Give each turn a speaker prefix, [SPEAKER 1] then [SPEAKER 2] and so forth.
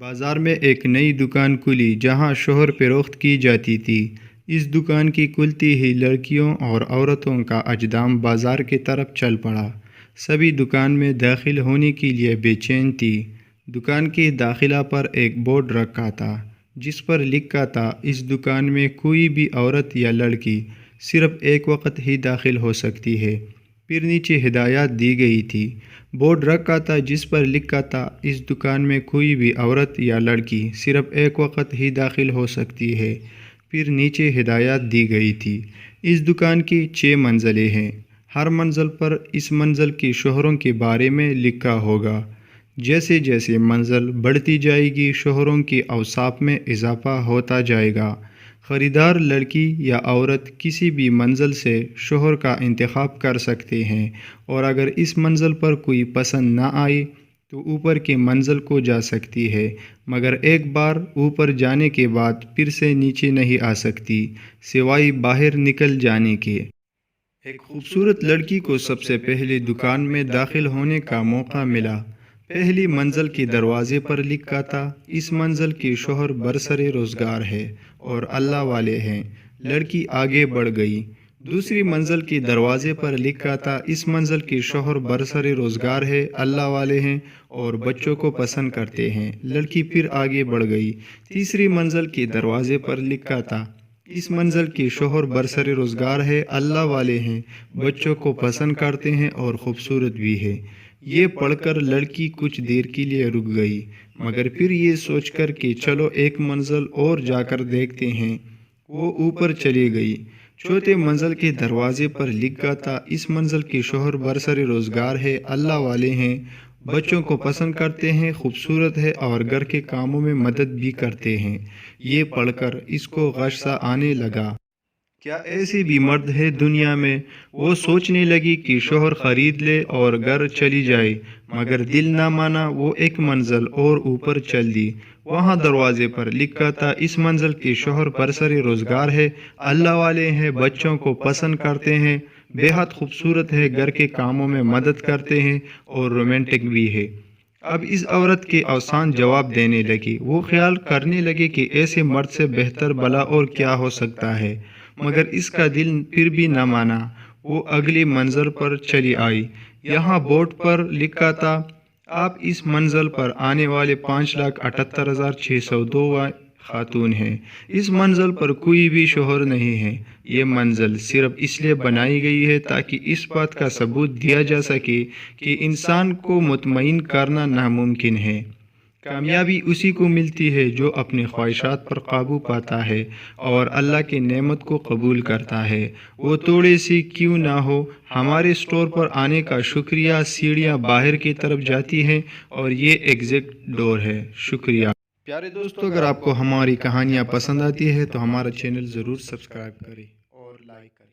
[SPEAKER 1] बाजार में एक नई दुकान खुली जहां शोहर फरोख्त की जाती थी। इस दुकान की खुलती ही लड़कियों और औरतों का अजदाम बाजार की तरफ चल पड़ा। सभी दुकान में दाखिल होने के लिए बेचैन थी। दुकान के दाखिला पर एक बोर्ड रखा था जिस पर लिखा था, इस दुकान में कोई भी औरत या लड़की सिर्फ एक वक्त ही दाखिल हो सकती है। फिर नीचे हिदायत दी गई थी। बोर्ड रखा था जिस पर लिखा था, इस दुकान में कोई भी औरत या लड़की सिर्फ एक वक्त ही दाखिल हो सकती है। फिर नीचे हिदायत दी गई थी। इस दुकान की 6 मंजिलें हैं। हर मंजिल पर इस मंजिल के शोहरों के बारे में लिखा होगा। जैसे जैसे मंजिल बढ़ती जाएगी, शोहरों के औसाफ में इजाफा होता जाएगा। ख़रीदार लड़की या औरत किसी भी मंजिल से शोहर का इंतखाब कर सकते हैं, और अगर इस मंजिल पर कोई पसंद ना आए तो ऊपर के मंजिल को जा सकती है, मगर एक बार ऊपर जाने के बाद फिर से नीचे नहीं आ सकती, सिवाय बाहर निकल जाने के। एक खूबसूरत लड़की को सबसे पहले दुकान में दाखिल होने का मौका मिला। पहली मंजिल के दरवाजे पर लिखा था, इस मंजिल के शोहर बरसरे रोज़गार है और अल्लाह वाले हैं। लड़की आगे बढ़ गई। दूसरी मंजिल के दरवाजे पर लिखा था, इस मंजिल के शोहर बरसरे रोज़गार है, अल्लाह वाले हैं और बच्चों को पसंद करते हैं। लड़की फिर आगे बढ़ गई। तीसरी मंजिल के दरवाजे पर लिखा था, इस मंजिल के शोहर बरसरे रोज़गार है, अल्लाह वाले हैं, बच्चों को पसंद करते हैं और ख़ूबसूरत भी है। ये पढ़कर लड़की कुछ देर के लिए रुक गई, मगर फिर ये सोचकर कि चलो एक मंजिल और जाकर देखते हैं, वो ऊपर चली गई। चौथे मंजिल के दरवाजे पर लिखा था, इस मंजिल के शोहर बरसरे रोज़गार है, अल्लाह वाले हैं, बच्चों को पसंद करते हैं, खूबसूरत है और घर के कामों में मदद भी करते हैं। ये पढ़कर इसको गुस्सा आने लगा। क्या ऐसे भी मर्द है दुनिया में? वो सोचने लगी कि शोहर खरीद ले और घर चली जाए, मगर दिल ना माना। वो एक मंजिल और ऊपर चल दी। वहाँ दरवाजे पर लिखा था, इस मंजिल के शोहर बरसरे रोज़गार है, अल्लाह वाले हैं, बच्चों को पसंद करते हैं, बेहद खूबसूरत है, घर के कामों में मदद करते हैं और रोमांटिक भी है। अब इस औरत के अवसान जवाब देने लगी। वो ख्याल करने लगे कि ऐसे मर्द से बेहतर भला और क्या हो सकता है, मगर इसका दिल फिर भी न माना। वो अगली मंजिल पर चली आई। यहाँ बोर्ड पर लिखा था, आप इस मंजिल पर आने वाले 5,78,602 खातून हैं। इस मंजिल पर कोई भी शोहर नहीं है। ये मंजिल सिर्फ इसलिए बनाई गई है ताकि इस बात का सबूत दिया जा सके कि इंसान को मुतमईन करना नामुमकिन है। कामयाबी उसी को मिलती है जो अपनी ख्वाहिशात पर काबू पाता है और अल्लाह की नेमत को कबूल करता है, वो थोड़ी सी क्यों ना हो। हमारे स्टोर पर आने का शुक्रिया। सीढ़ियाँ बाहर की तरफ जाती हैं और ये एग्जिट डोर है। शुक्रिया। प्यारे दोस्तों, अगर आपको हमारी कहानियाँ पसंद आती है तो हमारा चैनल ज़रूर सब्सक्राइब करें और लाइक करें।